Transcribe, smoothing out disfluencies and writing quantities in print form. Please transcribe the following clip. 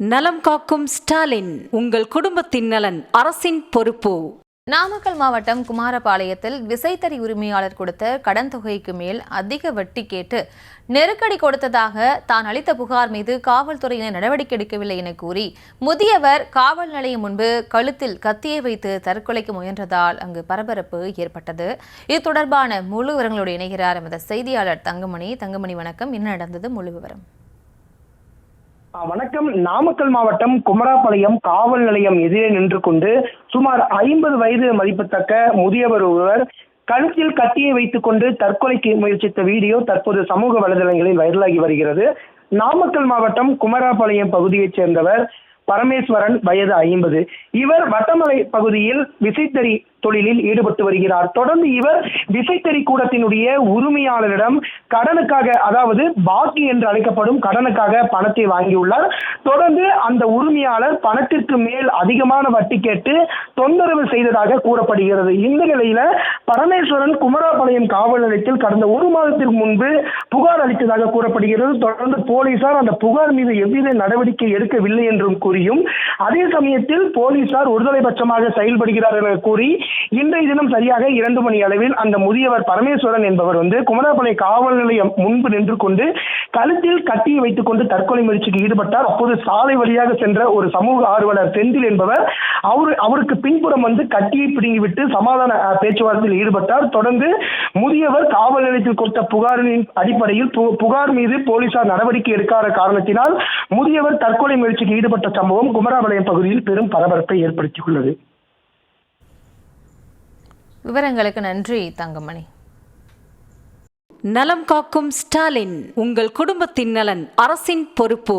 நலம் காக்கும் ஸ்டாலின், உங்கள் குடும்பத்தின் நலன் அரசின் பொறுப்பு. நாமக்கல் மாவட்டம் குமாரபாளையத்தில் விசைத்தறி உரிமையாளர் கொடுத்த கடன் தொகைக்கு மேல் அதிக வட்டி கேட்டு நெருக்கடி கொடுத்ததாக தான் அளித்த புகார் மீது காவல்துறையினர் நடவடிக்கை எடுக்கவில்லை என கூறி முதியவர் காவல் நிலையம் முன்பு கழுத்தில் கத்தியை வைத்து தற்கொலைக்கு முயன்றதால் அங்கு பரபரப்பு ஏற்பட்டது. இது தொடர்பான முழு விவரங்களோடு இணைகிறார் எமது செய்தியாளர் தங்கமணி. வணக்கம். என்ன நடந்தது? முழு விவரம். வணக்கம். நாமக்கல் மாவட்டம் குமராபாளையம் காவல் நிலையம் எதிரே நின்று கொண்டு சுமார் 50 வயது மதிப்புத்தக்க முதியவர் ஒருவர் கழுத்தில் கத்தியை வைத்துக் கொண்டு தற்கொலைக்கு முயற்சித்த வீடியோ தற்போது சமூக வலைதளங்களில் வைரலாகி வருகிறது. நாமக்கல் மாவட்டம் குமராபாளையம் பகுதியைச் சேர்ந்தவர் பரமேஸ்வரன், வயது 50. இவர் வட்டமலை பகுதியில் விசைத்தறி தொழிலில் ஈடுபட்டு வருகிறார். தொடர்ந்து இவர் விசைத்தறி கூடத்தினுடைய உரிமையாளரிடம் கடனுக்காக, அதாவது பாக்கி என்று அழைக்கப்படும் கடனுக்காக பணத்தை வாங்கியுள்ளார். தொடர்ந்து அந்த உரிமையாளர் பணத்திற்கு மேல் அதிகமான வட்டி கேட்டு தொந்தரவு செய்ததாக கூறப்படுகிறது. இந்த நிலையில பரமேஸ்வரன் குமராபாளையம் காவல் நிலையத்தில் கடந்த 1 மாதத்திற்கு முன்பு புகார் அளித்ததாக கூறப்படுகிறது. தொடர்ந்து போலீசார் அந்த புகார் மீது எவ்வித நடவடிக்கை எடுக்கவில்லை என்றும் கூறியும், அதே சமயத்தில் போலீசார் ஒருதலைபட்சமாக செயல்படுகிறார் என கூறி இன்றைய தினம் சரியாக 2 மணி அளவில் அந்த முதியவர் பரமேஸ்வரன் என்பவர் குமராபாளையம் காவல் நிலையம் முன்பு நின்று கொண்டு கழுத்தில் கத்தியை வைத்துக் கொண்டு தற்கொலை முயற்சிக்கு ஈடுபட்டார். அப்போது சாலை வழியாக சென்ற ஒரு சமூக ஆர்வலர் செந்தில் என்பவர் அவருக்கு பின்புறம் கத்தியை பிடுங்கிவிட்டு சமாதான பேச்சுவார்த்தையில் ஈடுபட்டார். தொடர்ந்து முதியவர் காவல் நிலையத்தில் கொடுத்த புகாரின் அடிப்படையில் புகார் மீது போலீசார் நடவடிக்கை எடுக்காத காரணத்தினால் முதியவர் தற்கொலை முயற்சிக்கு ஈடுபட்ட சம்பவம் குமராபாளையம் பகுதியில் பெரும் பரபரப்பை ஏற்படுத்தியுள்ளது. விவரங்களுக்கு நன்றி தங்கமணி. நலம் காக்கும் ஸ்டாலின், உங்கள் குடும்பத்தின் நலன் அரசின் பொறுப்பு.